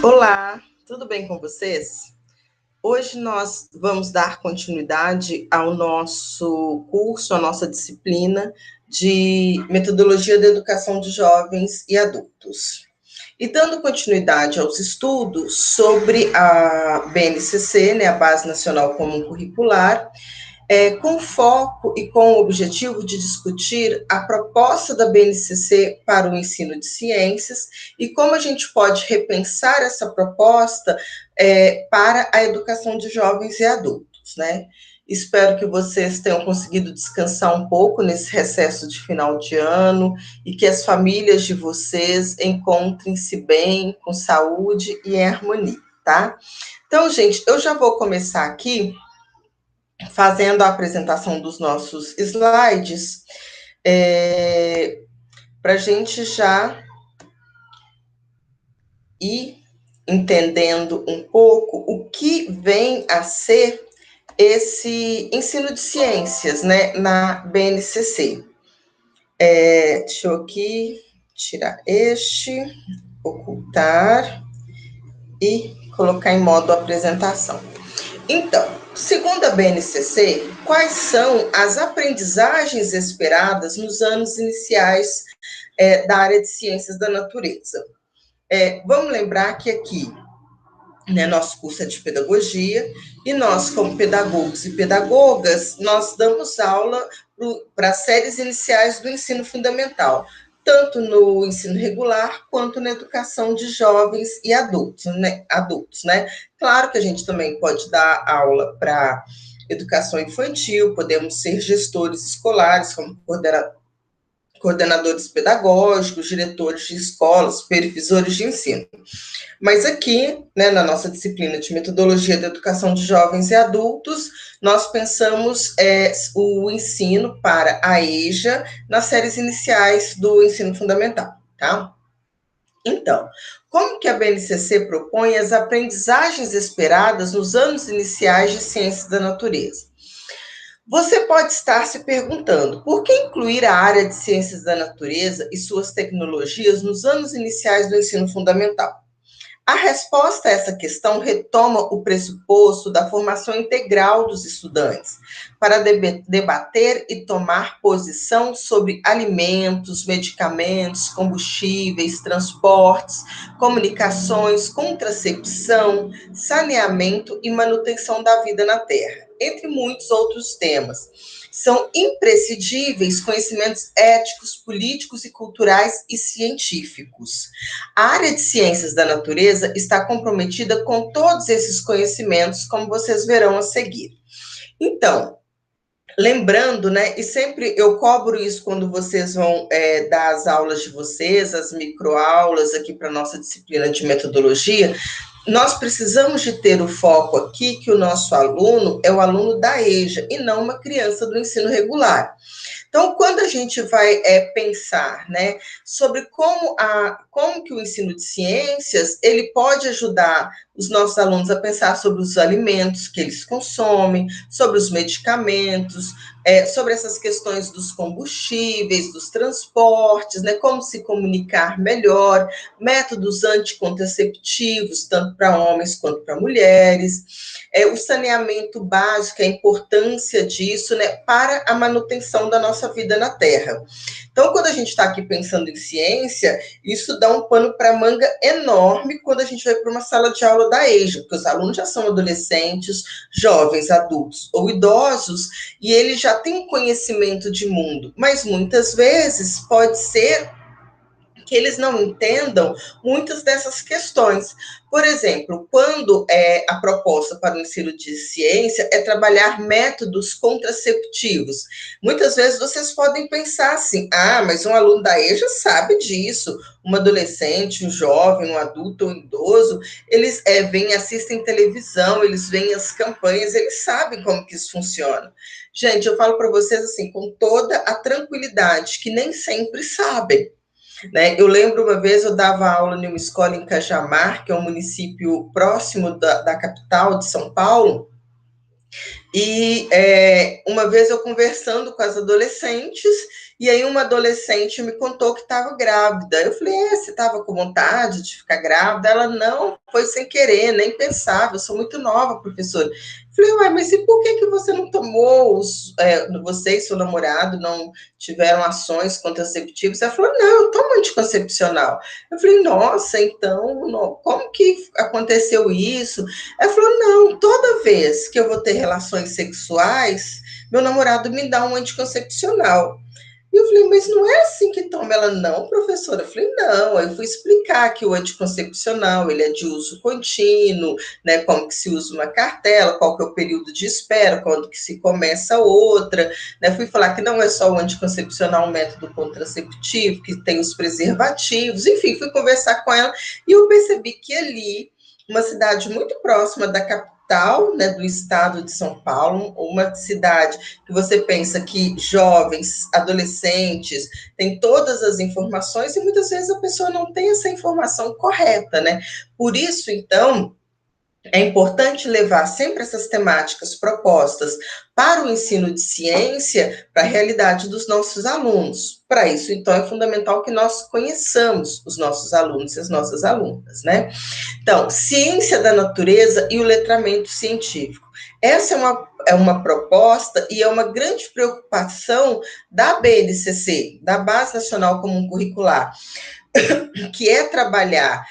Olá, tudo bem com vocês? Hoje nós vamos dar continuidade ao nosso curso, à nossa disciplina de Metodologia da Educação de Jovens e Adultos. E dando continuidade aos estudos sobre a BNCC, né, a Base Nacional Comum Curricular, com foco e com o objetivo de discutir a proposta da BNCC para o ensino de ciências e como a gente pode repensar essa proposta para a educação de jovens e adultos, né? Espero que vocês tenham conseguido descansar um pouco nesse recesso de final de ano e que as famílias de vocês encontrem-se bem, com saúde e em harmonia, tá? Então, gente, eu já vou começar aqui fazendo a apresentação dos nossos slides, para a gente já ir entendendo um pouco o que vem a ser esse ensino de ciências, né, na BNCC. Deixa eu aqui tirar ocultar e colocar em modo apresentação. Então, segundo a BNCC, quais são as aprendizagens esperadas nos anos iniciais da área de ciências da natureza? Vamos lembrar que aqui, né, nosso curso é de pedagogia, e nós, como pedagogos e pedagogas, nós damos aula para as séries iniciais do ensino fundamental, tanto no ensino regular quanto na educação de jovens e adultos, né? Claro que a gente também pode dar aula para educação infantil, podemos ser gestores escolares, como coordenadores pedagógicos, diretores de escolas, supervisores de ensino. Mas aqui, né, na nossa disciplina de Metodologia da Educação de Jovens e Adultos, nós pensamos o ensino para a EJA nas séries iniciais do ensino fundamental, tá? Então, como que a BNCC propõe as aprendizagens esperadas nos anos iniciais de ciências da natureza? Você pode estar se perguntando, por que incluir a área de ciências da natureza e suas tecnologias nos anos iniciais do ensino fundamental? A resposta a essa questão retoma o pressuposto da formação integral dos estudantes para debater e tomar posição sobre alimentos, medicamentos, combustíveis, transportes, comunicações, contracepção, saneamento e manutenção da vida na Terra, entre muitos outros temas. São imprescindíveis conhecimentos éticos, políticos e culturais e científicos. A área de ciências da natureza está comprometida com todos esses conhecimentos, como vocês verão a seguir. Então, lembrando, né, e sempre eu cobro isso quando vocês vão dar as aulas de vocês, as microaulas aqui para a nossa disciplina de metodologia, nós precisamos de ter o foco aqui que o nosso aluno é o aluno da EJA e não uma criança do ensino regular. Então, quando a gente vai pensar, né, sobre como que o ensino de ciências ele pode ajudar os nossos alunos a pensar sobre os alimentos que eles consomem, sobre os medicamentos, sobre essas questões dos combustíveis, dos transportes, né, como se comunicar melhor, métodos anticontraceptivos, tanto para homens quanto para mulheres, o saneamento básico, a importância disso, né, para a manutenção da nossa vida na Terra. Então, quando a gente está aqui pensando em ciência, isso dá um pano para manga enorme quando a gente vai para uma sala de aula da EJA, porque os alunos já são adolescentes, jovens, adultos ou idosos, e eles já têm conhecimento de mundo, mas muitas vezes pode ser que eles não entendam muitas dessas questões. Por exemplo, quando a proposta para o ensino de ciência é trabalhar métodos contraceptivos, muitas vezes vocês podem pensar assim, mas um aluno da EJA sabe disso, um adolescente, um jovem, um adulto ou um idoso, eles vêm, assistem televisão, eles veem as campanhas, eles sabem como que isso funciona. Gente, eu falo para vocês assim, com toda a tranquilidade, que nem sempre sabem. Né? Eu lembro uma vez eu dava aula em uma escola em Cajamar, que é um município próximo da capital de São Paulo, e uma vez eu conversando com as adolescentes, E aí uma adolescente me contou que estava grávida. Eu falei, você estava com vontade de ficar grávida? Ela, não, foi sem querer, nem pensava, eu sou muito nova, professora. Eu falei, ué, mas e por que você não tomou, você e seu namorado não tiveram ações contraceptivas? Ela falou, não, eu tomo anticoncepcional. Eu falei, nossa, então, como que aconteceu isso? Ela falou, não, toda vez que eu vou ter relações sexuais, meu namorado me dá um anticoncepcional. E eu falei, mas não é assim que toma? Ela, não, professora. Eu falei, não. Aí eu fui explicar que o anticoncepcional, ele é de uso contínuo, né? Como que se usa uma cartela, qual que é o período de espera, quando que se começa outra, né? Fui falar que não é só o anticoncepcional, um método contraceptivo, que tem os preservativos, enfim, fui conversar com ela e eu percebi que ali, uma cidade muito próxima da capital, né, do estado de São Paulo, uma cidade que você pensa que jovens, adolescentes, têm todas as informações e muitas vezes a pessoa não tem essa informação correta, né? Por isso, então, é importante levar sempre essas temáticas propostas para o ensino de ciência, para a realidade dos nossos alunos. Para isso, então, é fundamental que nós conheçamos os nossos alunos e as nossas alunas, né? Então, ciência da natureza e o letramento científico. Essa é uma proposta e é uma grande preocupação da BNCC, da Base Nacional Comum Curricular, que é trabalhar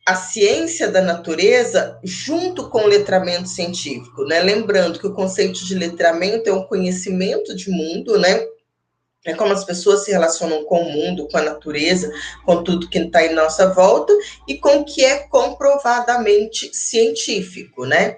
a ciência da natureza junto com o letramento científico, né? Lembrando que o conceito de letramento é um conhecimento de mundo, né? É como as pessoas se relacionam com o mundo, com a natureza, com tudo que está em nossa volta e com o que é comprovadamente científico, né?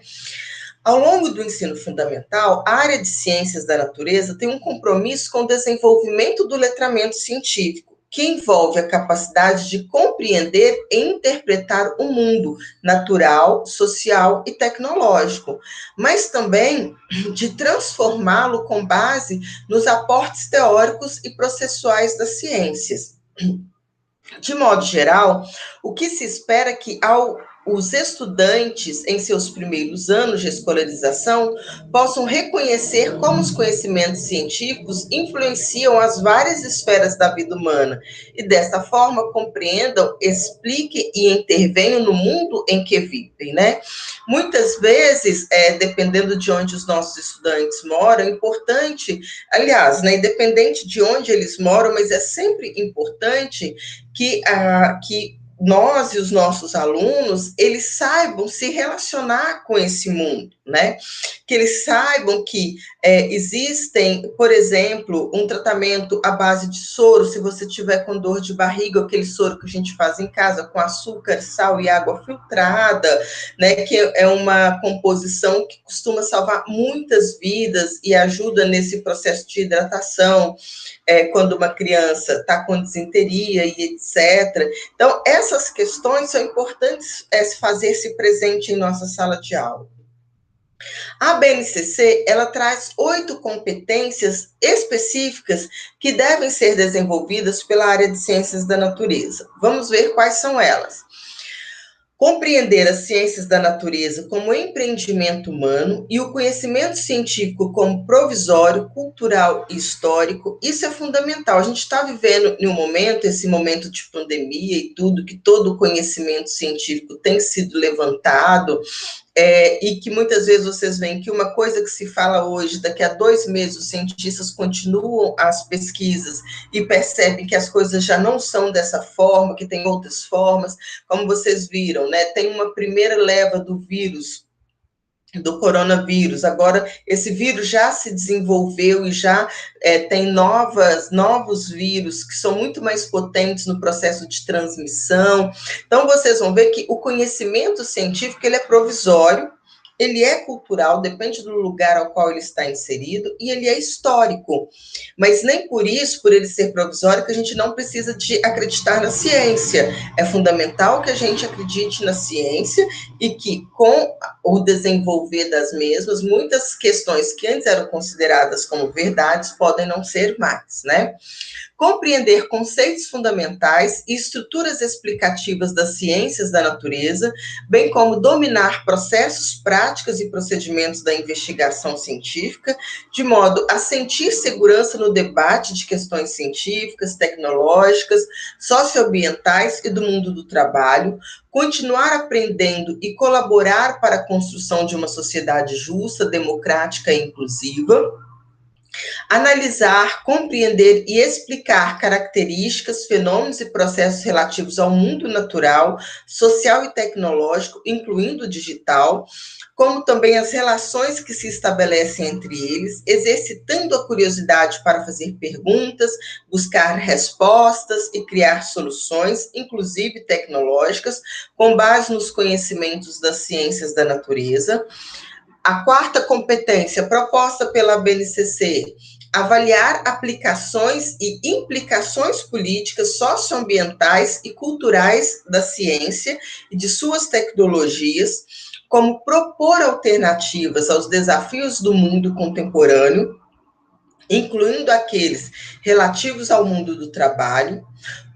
Ao longo do ensino fundamental, a área de ciências da natureza tem um compromisso com o desenvolvimento do letramento científico, que envolve a capacidade de compreender e interpretar o mundo natural, social e tecnológico, mas também de transformá-lo com base nos aportes teóricos e processuais das ciências. De modo geral, o que se espera é que os estudantes, em seus primeiros anos de escolarização, possam reconhecer como os conhecimentos científicos influenciam as várias esferas da vida humana e, dessa forma, compreendam, expliquem e intervenham no mundo em que vivem, né? Muitas vezes, dependendo de onde os nossos estudantes moram, é importante, aliás, né, independente de onde eles moram, mas é sempre importante que nós e os nossos alunos, eles saibam se relacionar com esse mundo, né? Que eles saibam que existem, por exemplo, um tratamento à base de soro, se você tiver com dor de barriga, aquele soro que a gente faz em casa com açúcar, sal e água filtrada, né? Que é uma composição que costuma salvar muitas vidas e ajuda nesse processo de hidratação, quando uma criança está com disenteria e etc. Então, essas questões são importantes fazer-se presente em nossa sala de aula. A BNCC, ela traz 8 competências específicas que devem ser desenvolvidas pela área de ciências da natureza. Vamos ver quais são elas. Compreender as ciências da natureza como empreendimento humano e o conhecimento científico como provisório, cultural e histórico, isso é fundamental. A gente está vivendo em um momento, esse momento de pandemia e tudo, que todo o conhecimento científico tem sido levantado, e que muitas vezes vocês veem que uma coisa que se fala hoje, daqui a 2 meses os cientistas continuam as pesquisas e percebem que as coisas já não são dessa forma, que tem outras formas, como vocês viram, né? Tem uma primeira leva do vírus, do coronavírus. Agora, esse vírus já se desenvolveu e já tem novos vírus que são muito mais potentes no processo de transmissão. Então, vocês vão ver que o conhecimento científico ele é provisório, ele é cultural, depende do lugar ao qual ele está inserido, e ele é histórico. Mas nem por isso, por ele ser provisório, que a gente não precisa de acreditar na ciência. É fundamental que a gente acredite na ciência e que, com o desenvolver das mesmas, muitas questões que antes eram consideradas como verdades podem não ser mais, né? compreender conceitos fundamentais e estruturas explicativas das ciências da natureza, bem como dominar processos, práticas e procedimentos da investigação científica, de modo a sentir segurança no debate de questões científicas, tecnológicas, socioambientais e do mundo do trabalho, continuar aprendendo e colaborar para a construção de uma sociedade justa, democrática e inclusiva, analisar, compreender e explicar características, fenômenos e processos relativos ao mundo natural, social e tecnológico, incluindo o digital, como também as relações que se estabelecem entre eles, exercitando a curiosidade para fazer perguntas, buscar respostas e criar soluções, inclusive tecnológicas, com base nos conhecimentos das ciências da natureza. A quarta competência proposta pela BNCC: avaliar aplicações e implicações políticas, socioambientais e culturais da ciência e de suas tecnologias, como propor alternativas aos desafios do mundo contemporâneo, incluindo aqueles relativos ao mundo do trabalho,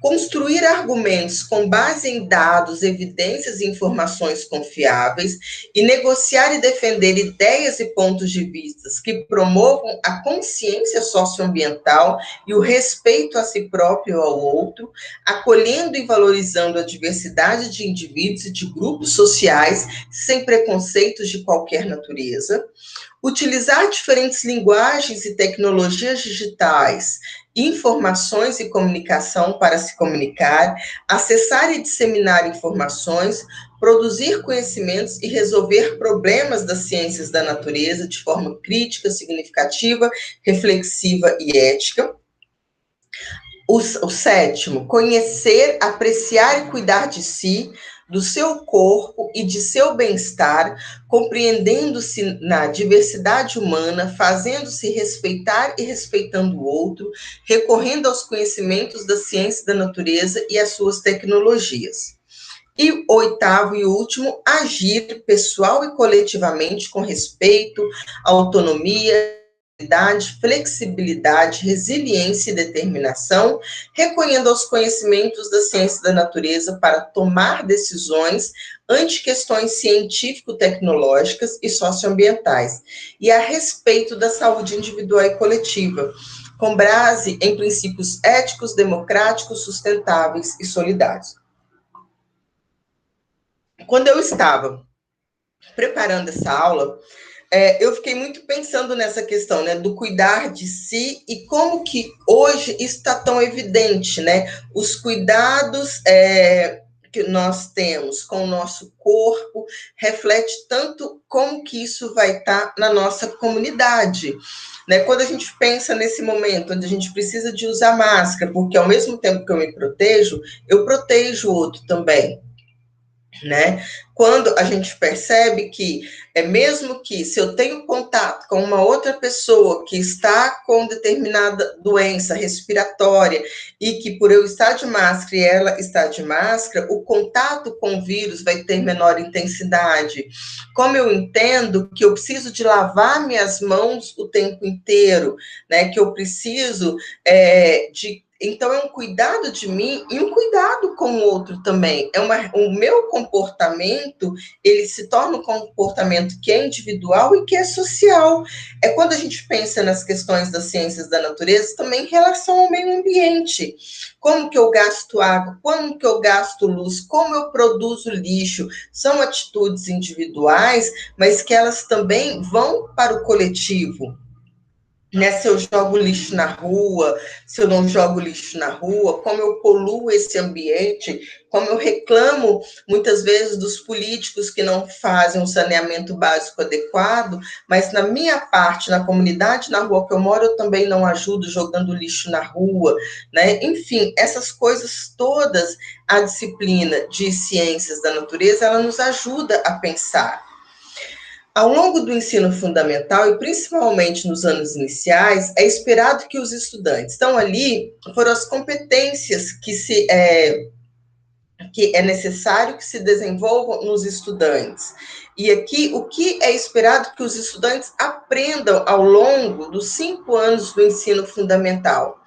construir argumentos com base em dados, evidências e informações confiáveis e negociar e defender ideias e pontos de vista que promovam a consciência socioambiental e o respeito a si próprio e ao outro, acolhendo e valorizando a diversidade de indivíduos e de grupos sociais sem preconceitos de qualquer natureza. Utilizar diferentes linguagens e tecnologias digitais, informações e comunicação para se comunicar, acessar e disseminar informações, produzir conhecimentos e resolver problemas das ciências da natureza de forma crítica, significativa, reflexiva e ética. O sétimo, conhecer, apreciar e cuidar de si, do seu corpo e de seu bem-estar, compreendendo-se na diversidade humana, fazendo-se respeitar e respeitando o outro, recorrendo aos conhecimentos da ciência da natureza e às suas tecnologias. E oitavo e último, agir pessoal e coletivamente com respeito, autonomia, flexibilidade, resiliência e determinação, recorrendo aos conhecimentos da ciência da natureza para tomar decisões ante questões científico-tecnológicas e socioambientais, e a respeito da saúde individual e coletiva, com base em princípios éticos, democráticos, sustentáveis e solidários. Quando eu estava preparando essa aula, eu fiquei muito pensando nessa questão, né, do cuidar de si e como que hoje está tão evidente, né, os cuidados que nós temos com o nosso corpo reflete tanto como que isso vai estar na nossa comunidade, né? Quando a gente pensa nesse momento onde a gente precisa de usar máscara, porque ao mesmo tempo que eu me protejo, eu protejo o outro também, né? Quando a gente percebe que, mesmo que se eu tenho contato com uma outra pessoa que está com determinada doença respiratória e que por eu estar de máscara e ela está de máscara, o contato com o vírus vai ter menor intensidade. Como eu entendo que eu preciso de lavar minhas mãos o tempo inteiro, né? Que eu preciso então, é um cuidado de mim e um cuidado com o outro também. O meu comportamento, ele se torna um comportamento que é individual e que é social. É quando a gente pensa nas questões das ciências da natureza, também em relação ao meio ambiente. Como que eu gasto água, como que eu gasto luz, como eu produzo lixo. São atitudes individuais, mas que elas também vão para o coletivo. Né, se eu jogo lixo na rua, se eu não jogo lixo na rua, como eu poluo esse ambiente, como eu reclamo muitas vezes dos políticos que não fazem um saneamento básico adequado, mas na minha parte, na comunidade, na rua que eu moro, eu também não ajudo jogando lixo na rua, né? Enfim, essas coisas todas, a disciplina de ciências da natureza, ela nos ajuda a pensar. Ao longo do ensino fundamental, e principalmente nos anos iniciais, é esperado que os estudantes estão ali, foram as competências que é necessário que se desenvolvam nos estudantes. E aqui, o que é esperado que os estudantes aprendam ao longo dos 5 anos do ensino fundamental?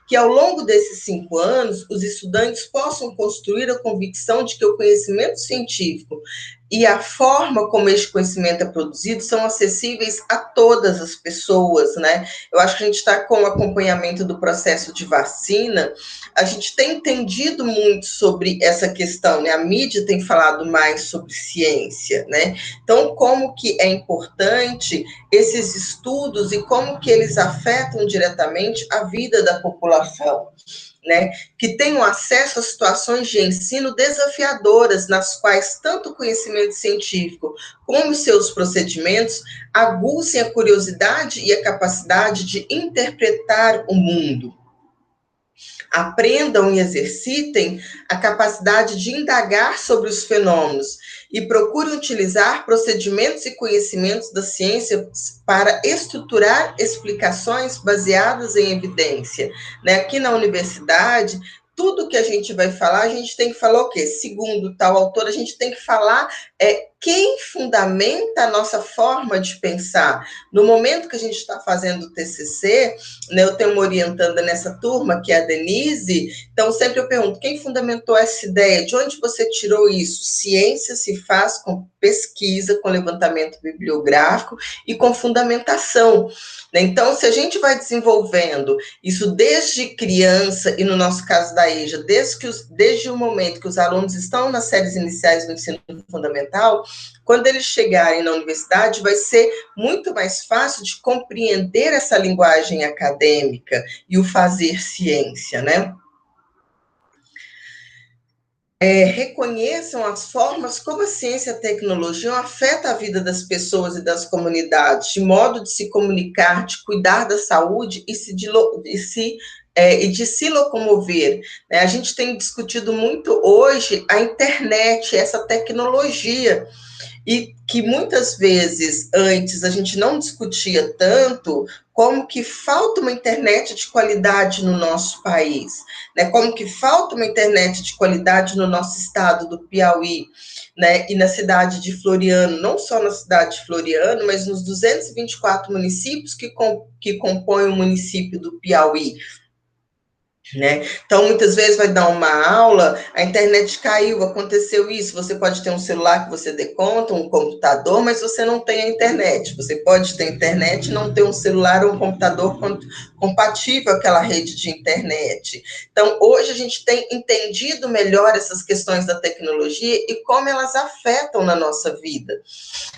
que ao longo desses 5 anos, os estudantes possam construir a convicção de que o conhecimento científico e a forma como este conhecimento é produzido são acessíveis a todas as pessoas, né? Eu acho que a gente está com o acompanhamento do processo de vacina, a gente tem entendido muito sobre essa questão, né? A mídia tem falado mais sobre ciência, né? Então, como que é importante esses estudos e como que eles afetam diretamente a vida da população, né, que tenham acesso a situações de ensino desafiadoras, nas quais tanto o conhecimento científico como os seus procedimentos aguçem a curiosidade e a capacidade de interpretar o mundo. Aprendam e exercitem a capacidade de indagar sobre os fenômenos e procurem utilizar procedimentos e conhecimentos da ciência para estruturar explicações baseadas em evidência. Né? Aqui na universidade, tudo que a gente vai falar, a gente tem que falar o quê? Segundo tal autor, a gente tem que falar quem fundamenta a nossa forma de pensar. No momento que a gente está fazendo o TCC, né, eu tenho uma orientanda nessa turma, que é a Denise, então sempre eu pergunto, quem fundamentou essa ideia? De onde você tirou isso? Ciência se faz com pesquisa, com levantamento bibliográfico e com fundamentação. Então, se a gente vai desenvolvendo isso desde criança, e no nosso caso da EJA, desde o momento que os alunos estão nas séries iniciais do ensino fundamental, quando eles chegarem na universidade, vai ser muito mais fácil de compreender essa linguagem acadêmica e o fazer ciência, né? Reconheçam as formas como a ciência e a tecnologia afetam a vida das pessoas e das comunidades, de modo de se comunicar, de cuidar da saúde e de se locomover. A gente tem discutido muito hoje a internet, essa tecnologia, e que muitas vezes antes a gente não discutia tanto, como que falta uma internet de qualidade no nosso país, né? Como que falta uma internet de qualidade no nosso estado do Piauí, né? E na cidade de Floriano, não só na cidade de Floriano, mas nos 224 municípios que compõem o município do Piauí. Né? Então, muitas vezes vai dar uma aula, a internet caiu, aconteceu isso. Você pode ter um celular que você dê conta, um computador, mas você não tem a internet. Você pode ter internet e não ter um celular ou um computador compatível àquela rede de internet. Então, hoje a gente tem entendido melhor essas questões da tecnologia e como elas afetam na nossa vida.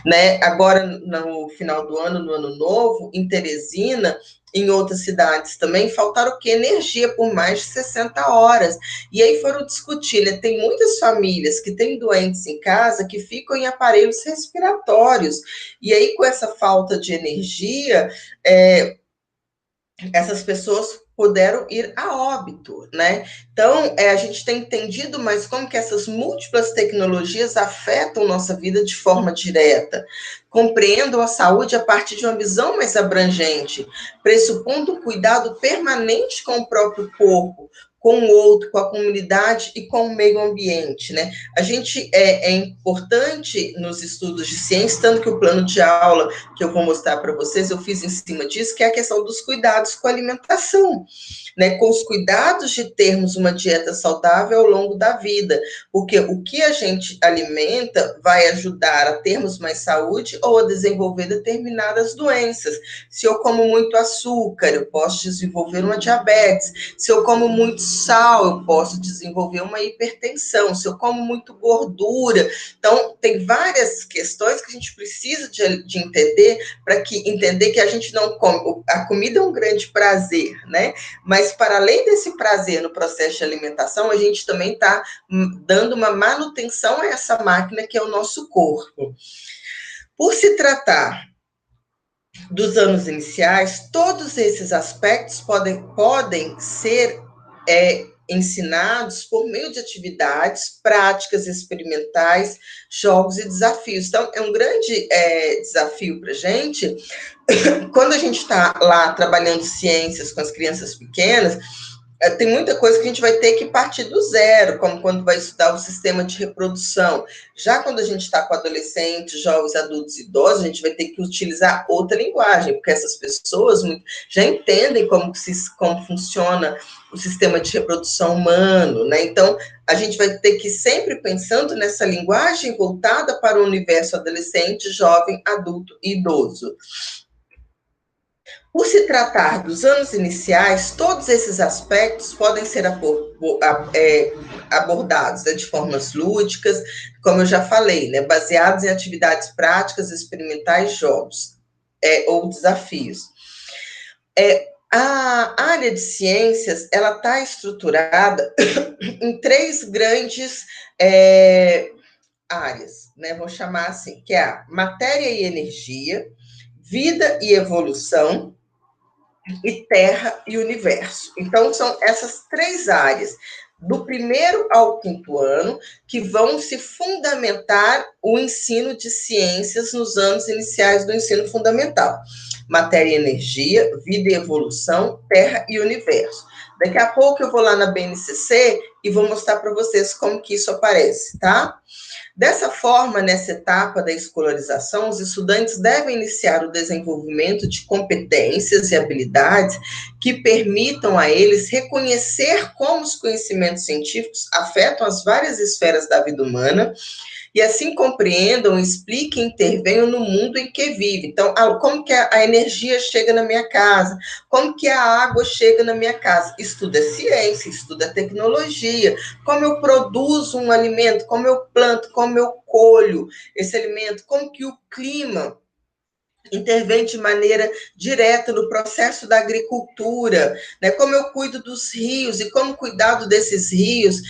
Né? Agora, no final do ano, no ano novo, em Teresina, em outras cidades também, faltaram o quê? Energia por mais de 60 horas. E aí foram discutir, né? Tem muitas famílias que têm doentes em casa que ficam em aparelhos respiratórios. E aí, com essa falta de energia, essas pessoas puderam ir a óbito, né? Então, a gente tem entendido mais como que essas múltiplas tecnologias afetam nossa vida de forma direta. Compreendam a saúde a partir de uma visão mais abrangente, pressupondo um cuidado permanente com o próprio corpo, com o outro, com a comunidade e com o meio ambiente, né? A gente é importante nos estudos de ciência, tanto que o plano de aula que eu vou mostrar para vocês, eu fiz em cima disso, que é a questão dos cuidados com a alimentação, né? Com os cuidados de termos uma dieta saudável ao longo da vida, porque o que a gente alimenta vai ajudar a termos mais saúde ou a desenvolver determinadas doenças. Se eu como muito açúcar, eu posso desenvolver uma diabetes. Se eu como muito sal, eu posso desenvolver uma hipertensão. Se eu como muito gordura, então tem várias questões que a gente precisa de entender para entender que a gente não come. A comida é um grande prazer, né? Mas para além desse prazer no processo de alimentação, a gente também está dando uma manutenção a essa máquina que é o nosso corpo. Por se tratar dos anos iniciais, todos esses aspectos podem ser ensinados por meio de atividades, práticas experimentais, jogos e desafios. Então, é um grande desafio para a gente, quando a gente está lá trabalhando ciências com as crianças pequenas, tem muita coisa que a gente vai ter que partir do zero, como quando vai estudar o sistema de reprodução. Já quando a gente está com adolescentes, jovens, adultos e idosos, a gente vai ter que utilizar outra linguagem, porque essas pessoas já entendem como funciona o sistema de reprodução humano, né? Então, a gente vai ter que ir sempre pensando nessa linguagem voltada para o universo adolescente, jovem, adulto e idoso. Por se tratar dos anos iniciais, todos esses aspectos podem ser abordados, né, de formas lúdicas, como eu já falei, né, baseados em atividades práticas, experimentais, jogos ou desafios. A área de ciências, ela está estruturada em 3 grandes áreas, né, vou chamar assim, que é a matéria e energia, vida e evolução, e Terra e Universo. Então, são essas 3 áreas, do primeiro ao 5º ano, que vão se fundamentar o ensino de ciências nos anos iniciais do ensino fundamental. Matéria e energia, vida e evolução, Terra e Universo. Daqui a pouco eu vou lá na BNCC e vou mostrar para vocês como que isso aparece, tá? Dessa forma, nessa etapa da escolarização, os estudantes devem iniciar o desenvolvimento de competências e habilidades que permitam a eles reconhecer como os conhecimentos científicos afetam as várias esferas da vida humana e assim compreendam, expliquem, intervenham no mundo em que vive. Então, como que a energia chega na minha casa? Como que a água chega na minha casa? Estuda ciência, estuda tecnologia, como eu produzo um alimento, como eu planto, como eu colho esse alimento, como que o clima intervém de maneira direta no processo da agricultura, né? Como eu cuido dos rios e como o cuidado desses rios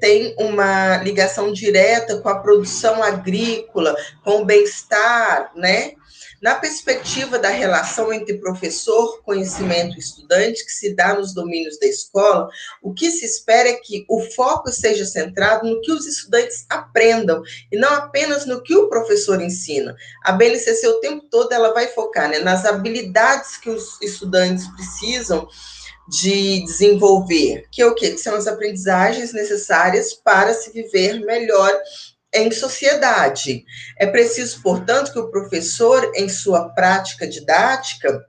tem uma ligação direta com a produção agrícola, com o bem-estar, né? Na perspectiva da relação entre professor, conhecimento e estudante, que se dá nos domínios da escola, o que se espera é que o foco esteja centrado no que os estudantes aprendam, e não apenas no que o professor ensina. A BNCC, o tempo todo, ela vai focar, né, nas habilidades que os estudantes precisam de desenvolver, que é o quê? Que são as aprendizagens necessárias para se viver melhor em sociedade. É preciso, portanto, que o professor, em sua prática didática,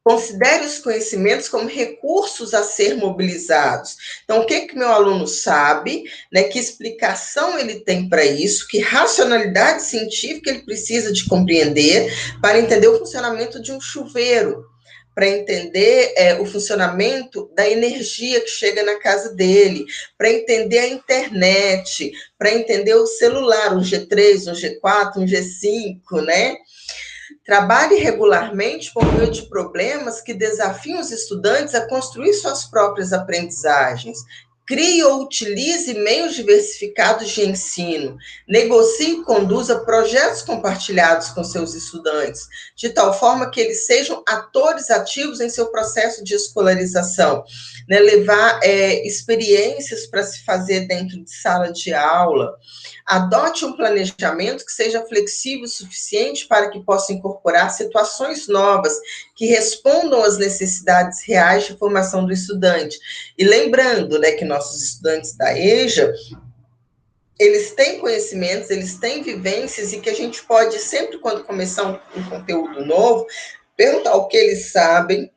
considere os conhecimentos como recursos a ser mobilizados. Então, o que que meu aluno sabe, né? Que explicação ele tem para isso, que racionalidade científica ele precisa de compreender para entender o funcionamento de um chuveiro, para entender o funcionamento da energia que chega na casa dele, para entender a internet, para entender o celular, um G3, um G4, um G5, né? Trabalhe regularmente por meio de problemas que desafiam os estudantes a construir suas próprias aprendizagens. Crie ou utilize meios diversificados de ensino. Negocie e conduza projetos compartilhados com seus estudantes, de tal forma que eles sejam atores ativos em seu processo de escolarização. Né? Levar experiências para se fazer dentro de sala de aula. Adote um planejamento que seja flexível o suficiente para que possa incorporar situações novas que respondam às necessidades reais de formação do estudante. E lembrando, né, que nossos estudantes da EJA, eles têm conhecimentos, eles têm vivências, e que a gente pode, sempre quando começar um conteúdo novo, perguntar o que eles sabem,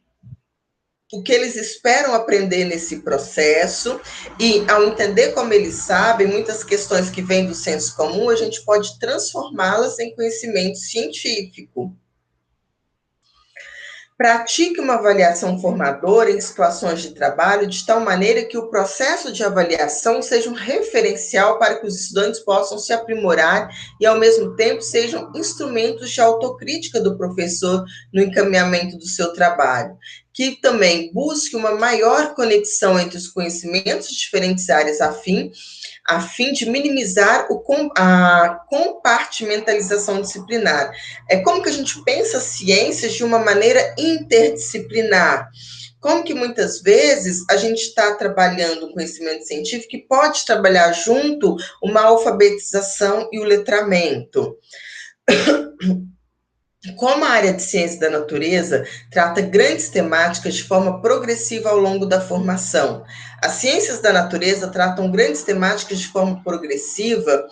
o que eles esperam aprender nesse processo, e ao entender como eles sabem, muitas questões que vêm do senso comum, a gente pode transformá-las em conhecimento científico. Pratique uma avaliação formadora em situações de trabalho de tal maneira que o processo de avaliação seja um referencial para que os estudantes possam se aprimorar e, ao mesmo tempo, sejam instrumentos de autocrítica do professor no encaminhamento do seu trabalho. Que também busque uma maior conexão entre os conhecimentos de diferentes áreas a fim de minimizar a compartimentalização disciplinar. É como que a gente pensa ciências de uma maneira interdisciplinar. Como que muitas vezes a gente está trabalhando um conhecimento científico e pode trabalhar junto uma alfabetização e o letramento. Como a área de ciência da natureza trata grandes temáticas de forma progressiva ao longo da formação, as ciências da natureza tratam grandes temáticas de forma progressiva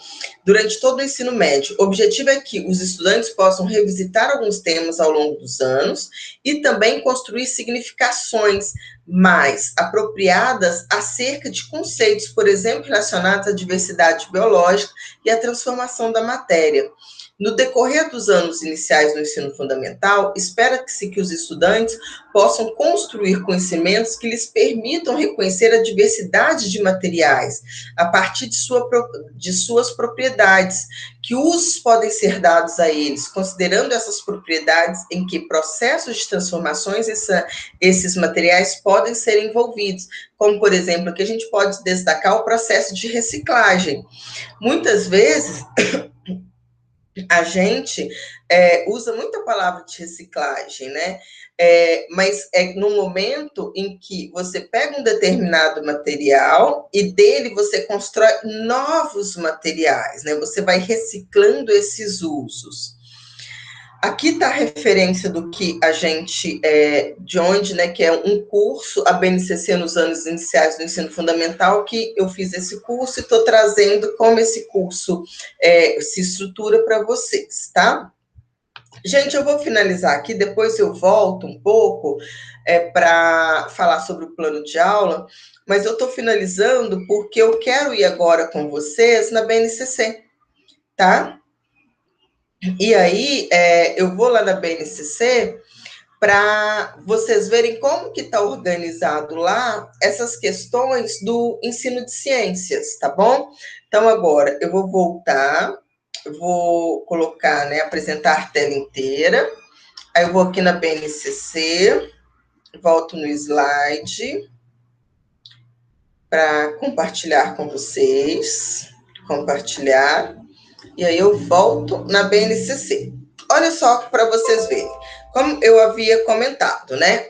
durante todo o ensino médio. O objetivo é que os estudantes possam revisitar alguns temas ao longo dos anos e também construir significações mais apropriadas acerca de conceitos, por exemplo, relacionados à diversidade biológica e à transformação da matéria. No decorrer dos anos iniciais do ensino fundamental, espera-se que os estudantes possam construir conhecimentos que lhes permitam reconhecer a diversidade de materiais a partir de suas propriedades, que usos podem ser dados a eles, considerando essas propriedades em que processos de transformações esses materiais podem ser envolvidos, como, por exemplo, aqui a gente pode destacar o processo de reciclagem. Muitas vezes, a gente usa muita palavra de reciclagem, né? Mas é no momento em que você pega um determinado material e dele você constrói novos materiais, né? Você vai reciclando esses usos. Aqui está a referência do que a gente, de onde, né, que é um curso, a BNCC nos anos iniciais do ensino fundamental, que eu fiz esse curso e estou trazendo como esse curso se estrutura para vocês, tá? Gente, eu vou finalizar aqui, depois eu volto um pouco para falar sobre o plano de aula, mas eu estou finalizando porque eu quero ir agora com vocês na BNCC, tá? E aí, eu vou lá na BNCC para vocês verem como que está organizado lá essas questões do ensino de ciências, tá bom? Então, agora, eu vou voltar, vou colocar, né, apresentar a tela inteira, aí eu vou aqui na BNCC, volto no slide, para compartilhar com vocês, compartilhar, e aí eu volto na BNCC. Olha só para vocês verem. Como eu havia comentado, né?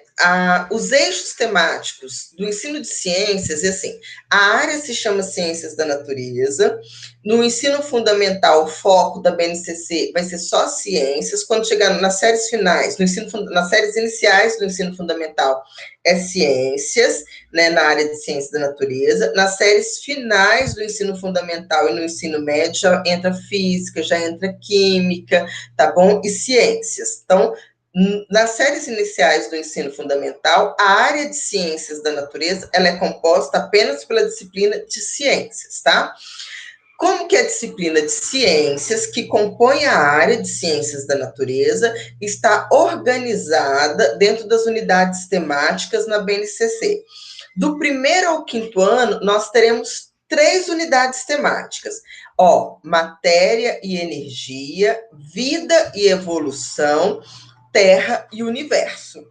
Os eixos temáticos do ensino de ciências, assim, a área se chama Ciências da Natureza. No ensino fundamental, o foco da BNCC vai ser só ciências. Quando chegar nas séries finais, nas séries iniciais do ensino fundamental, é ciências, né, na área de ciências da natureza. Nas séries finais do ensino fundamental e no ensino médio, já entra física, já entra química, tá bom? E ciências. Então, nas séries iniciais do ensino fundamental, a área de ciências da natureza, ela é composta apenas pela disciplina de ciências, tá? Como que a disciplina de ciências, que compõe a área de ciências da natureza, está organizada dentro das unidades temáticas na BNCC? Do primeiro ao quinto ano, nós teremos 3 unidades temáticas. Matéria e energia, vida e evolução, terra e universo,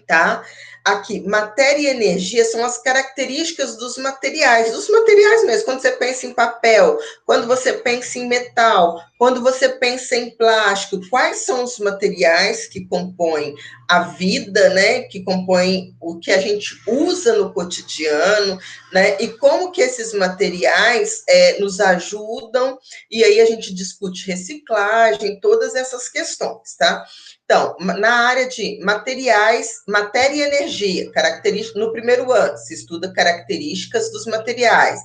tá? Aqui, matéria e energia são as características dos materiais mesmo. Quando você pensa em papel, quando você pensa em metal, quando você pensa em plástico, quais são os materiais que compõem a vida, né? Que compõem o que a gente usa no cotidiano, né? E como que esses materiais nos ajudam, e aí a gente discute reciclagem, todas essas questões, tá? Então, na área de materiais, matéria e energia, no primeiro ano, se estuda características dos materiais.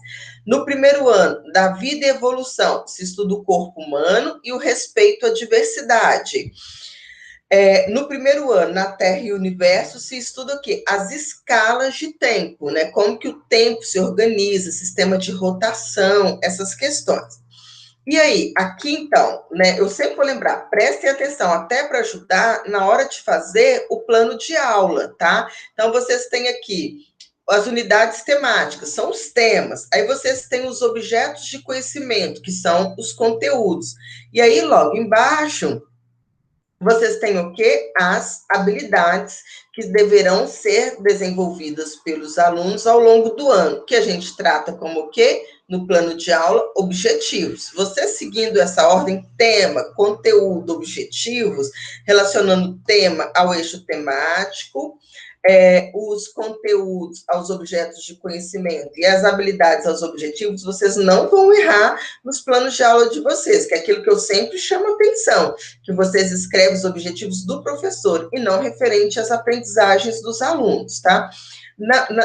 No primeiro ano, da vida e evolução, se estuda o corpo humano e o respeito à diversidade. No primeiro ano, na Terra e Universo, se estuda o quê? As escalas de tempo, né? Como que o tempo se organiza, sistema de rotação, essas questões. E aí, aqui então, né, eu sempre vou lembrar, prestem atenção, até para ajudar na hora de fazer o plano de aula, tá? Então, vocês têm aqui as unidades temáticas, são os temas. Aí vocês têm os objetos de conhecimento, que são os conteúdos. E aí, logo embaixo, vocês têm o quê? As habilidades que deverão ser desenvolvidas pelos alunos ao longo do ano, que a gente trata como o quê? No plano de aula, objetivos. Você seguindo essa ordem, tema, conteúdo, objetivos, relacionando o tema ao eixo temático, os conteúdos aos objetos de conhecimento e as habilidades aos objetivos, vocês não vão errar nos planos de aula de vocês, que é aquilo que eu sempre chamo atenção, que vocês escrevem os objetivos do professor e não referente às aprendizagens dos alunos, tá?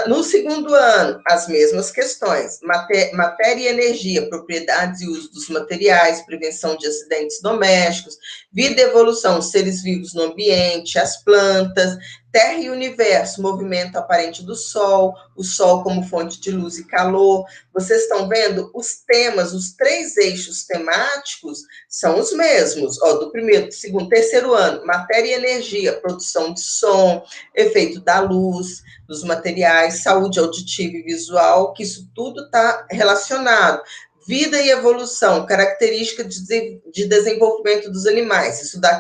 No segundo ano, as mesmas questões: matéria e energia, propriedades e uso dos materiais, prevenção de acidentes domésticos, vida e evolução, seres vivos no ambiente, as plantas, terra e universo, movimento aparente do Sol, o Sol como fonte de luz e calor. Vocês estão vendo? Os temas, os 3 eixos temáticos são os mesmos. Ó, do primeiro, segundo, terceiro ano: matéria e energia, produção de som, efeito da luz, dos materiais, saúde auditiva e visual, que isso tudo está relacionado. Vida e evolução, característica de desenvolvimento dos animais, estudar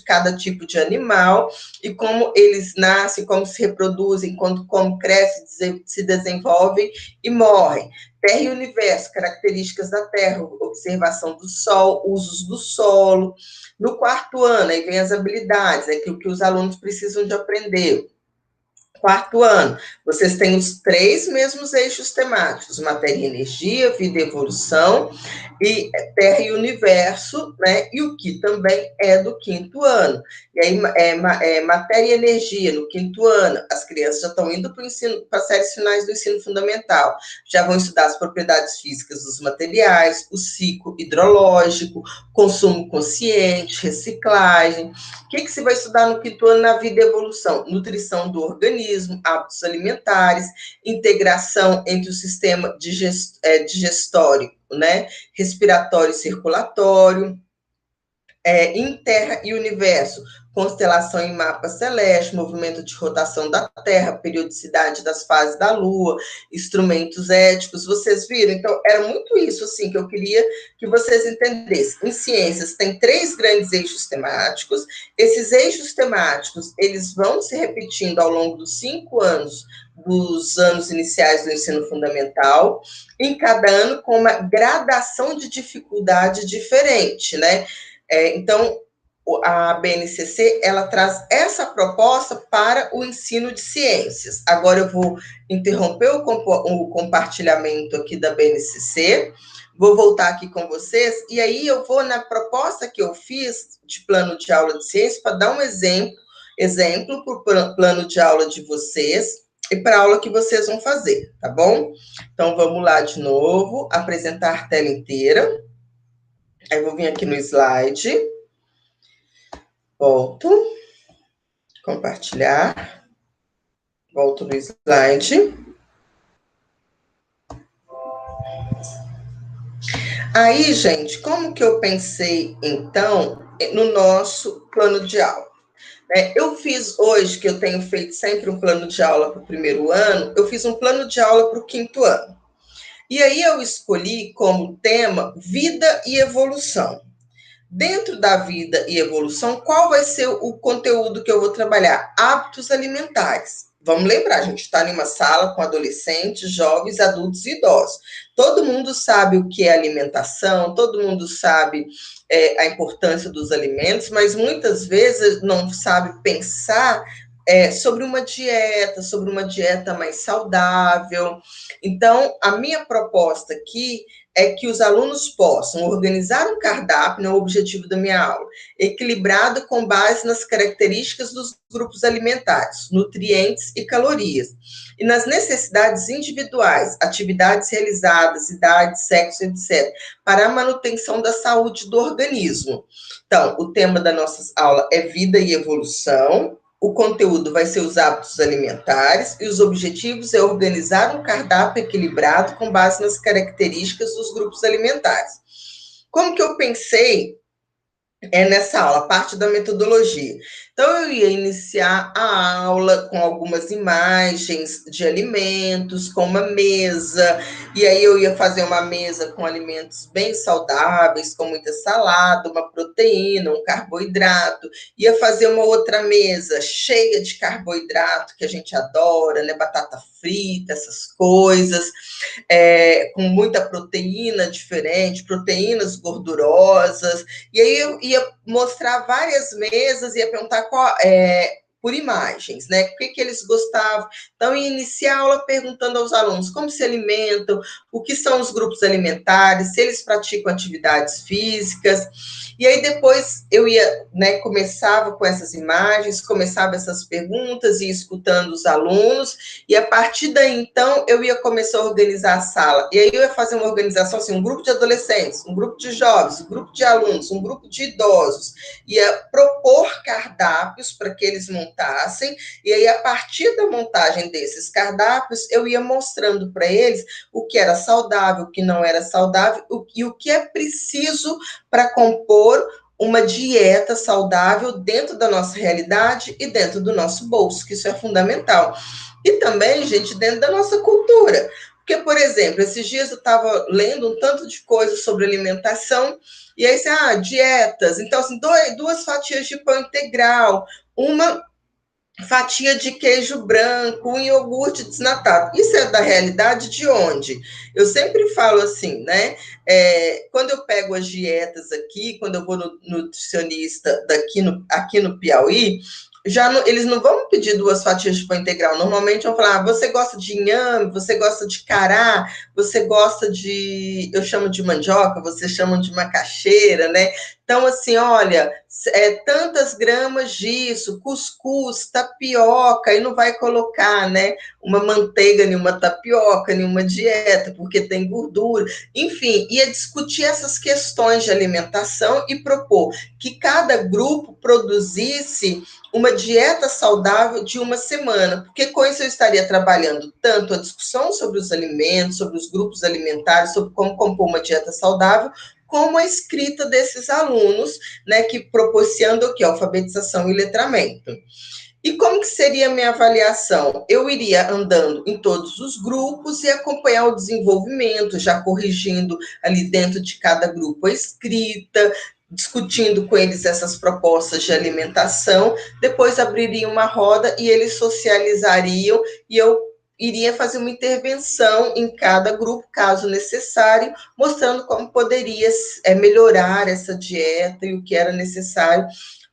cada tipo de animal e como eles nascem, como se reproduzem, como crescem, se desenvolvem e morrem. Terra e universo, características da Terra, observação do Sol, usos do solo. No quarto ano, aí vem as habilidades, aquilo que os alunos precisam de aprender. Quarto ano, vocês têm os 3 mesmos eixos temáticos: matéria e energia, vida e evolução, e terra e universo, né? E o que também é do quinto ano. E aí, matéria e energia, no quinto ano, as crianças já estão indo para as séries finais do ensino fundamental, já vão estudar as propriedades físicas dos materiais, o ciclo hidrológico, consumo consciente, reciclagem. O que se vai estudar no quinto ano na vida e evolução? Nutrição do organismo, hábitos alimentares, integração entre o sistema digestório, né, respiratório e circulatório, em terra e universo, constelação e mapa celeste, movimento de rotação da Terra, periodicidade das fases da Lua, instrumentos éticos, vocês viram? Então, era muito isso, assim, que eu queria que vocês entendessem. Em ciências, tem 3 grandes eixos temáticos. Esses eixos temáticos, eles vão se repetindo ao longo dos 5 anos, dos anos iniciais do ensino fundamental, em cada ano com uma gradação de dificuldade diferente, né? Então, a BNCC, ela traz essa proposta para o ensino de ciências. Agora eu vou interromper o compartilhamento aqui da BNCC, vou voltar aqui com vocês, e aí eu vou na proposta que eu fiz de plano de aula de ciências, para dar um exemplo para o plano de aula de vocês, e para a aula que vocês vão fazer, tá bom? Então, vamos lá de novo, apresentar a tela inteira. Aí, vou vir aqui no slide. Volto. Compartilhar. Volto no slide. Aí, gente, como que eu pensei, então, no nosso plano de aula? Eu fiz hoje, que eu tenho feito sempre um plano de aula para o primeiro ano, eu fiz um plano de aula para o quinto ano. E aí eu escolhi como tema vida e evolução. Dentro da vida e evolução, qual vai ser o conteúdo que eu vou trabalhar? Hábitos alimentares. Vamos lembrar, a gente está em uma sala com adolescentes, jovens, adultos e idosos. Todo mundo sabe o que é alimentação, todo mundo sabe a importância dos alimentos, mas muitas vezes não sabe pensar sobre uma dieta mais saudável. Então, a minha proposta aqui é que os alunos possam organizar um cardápio, no objetivo da minha aula, equilibrado com base nas características dos grupos alimentares, nutrientes e calorias, e nas necessidades individuais, atividades realizadas, idade, sexo, etc., para a manutenção da saúde do organismo. Então, o tema da nossa aula é vida e evolução. O conteúdo vai ser os hábitos alimentares e os objetivos é organizar um cardápio equilibrado com base nas características dos grupos alimentares. Como que eu pensei nessa aula, parte da metodologia? Então, eu ia iniciar a aula com algumas imagens de alimentos, com uma mesa, e aí eu ia fazer uma mesa com alimentos bem saudáveis, com muita salada, uma proteína, um carboidrato, ia fazer uma outra mesa cheia de carboidrato, que a gente adora, né, batata frita, essas coisas, com muita proteína diferente, proteínas gordurosas, e aí eu ia mostrar várias mesas, ia perguntar por imagens, né? O que eles gostavam. Então, ia iniciar a aula perguntando aos alunos como se alimentam, o que são os grupos alimentares, se eles praticam atividades físicas. E aí depois eu ia, né, começava com essas imagens, começava essas perguntas, ia escutando os alunos, e a partir daí, então, eu ia começar a organizar a sala. E aí eu ia fazer uma organização, assim, um grupo de adolescentes, um grupo de jovens, um grupo de alunos, um grupo de idosos. Ia propor cardápios para que eles montassem, e aí, a partir da montagem desses cardápios, eu ia mostrando para eles o que era saudável, o que não era saudável, e o que é preciso para compor uma dieta saudável dentro da nossa realidade e dentro do nosso bolso, que isso é fundamental. E também, gente, dentro da nossa cultura. Porque, por exemplo, esses dias eu estava lendo um tanto de coisas sobre alimentação, e aí, dietas. Então, assim, duas fatias de pão integral, uma fatia de queijo branco, um iogurte desnatado. Isso é da realidade de onde? Eu sempre falo assim, né? Quando eu pego as dietas aqui, quando eu vou no nutricionista aqui no Piauí, eles não vão pedir duas fatias de pão integral. Normalmente vão falar: você gosta de inhame, você gosta de cará, você gosta de. Eu chamo de mandioca, vocês chamam de macaxeira, né? Então, assim, olha, tantas gramas disso, cuscuz, tapioca, e não vai colocar, né, uma manteiga em uma tapioca, em uma dieta, porque tem gordura. Enfim, ia discutir essas questões de alimentação e propor que cada grupo produzisse uma dieta saudável de uma semana, porque com isso eu estaria trabalhando tanto a discussão sobre os alimentos, sobre os grupos alimentares, sobre como compor uma dieta saudável, como a escrita desses alunos, né, que proporcionam o que? Alfabetização e letramento. E como que seria a minha avaliação? Eu iria andando em todos os grupos e acompanhar o desenvolvimento, já corrigindo ali dentro de cada grupo a escrita, discutindo com eles essas propostas de alimentação, depois abriria uma roda e eles socializariam e eu iria fazer uma intervenção em cada grupo, caso necessário, mostrando como poderia melhorar essa dieta e o que era necessário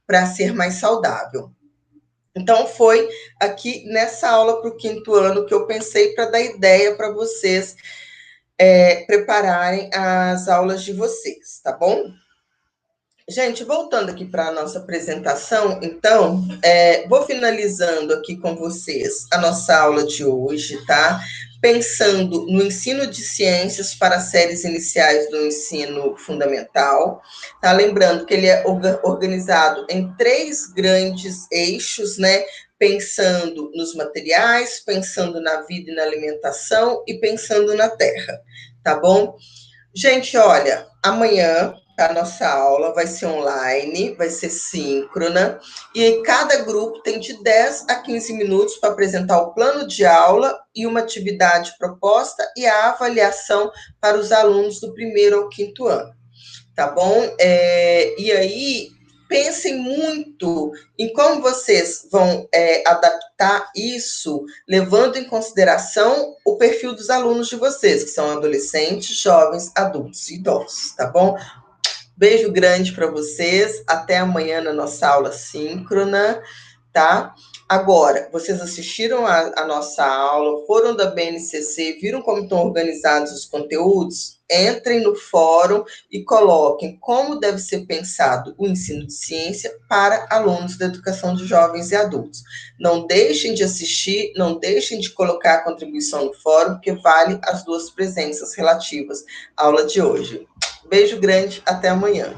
para ser mais saudável. Então, foi aqui nessa aula para o 5º ano que eu pensei para dar ideia para vocês prepararem as aulas de vocês, tá bom? Gente, voltando aqui para a nossa apresentação, então, vou finalizando aqui com vocês a nossa aula de hoje, tá? Pensando no ensino de ciências para séries iniciais do ensino fundamental, tá? Lembrando que ele é organizado em 3 grandes eixos, né? Pensando nos materiais, pensando na vida e na alimentação e pensando na terra, tá bom? Gente, olha, amanhã a nossa aula vai ser online, vai ser síncrona, e cada grupo tem de 10 a 15 minutos para apresentar o plano de aula e uma atividade proposta e a avaliação para os alunos do 1º ao 5º ano, tá bom? E aí, pensem muito em como vocês vão adaptar isso, levando em consideração o perfil dos alunos de vocês, que são adolescentes, jovens, adultos e idosos, tá bom? Beijo grande para vocês, até amanhã na nossa aula síncrona, tá? Agora, vocês assistiram a nossa aula, foram da BNCC, viram como estão organizados os conteúdos? Entrem no fórum e coloquem como deve ser pensado o ensino de ciência para alunos da educação de jovens e adultos. Não deixem de assistir, não deixem de colocar a contribuição no fórum, porque vale as 2 presenças relativas à aula de hoje. Beijo grande, até amanhã.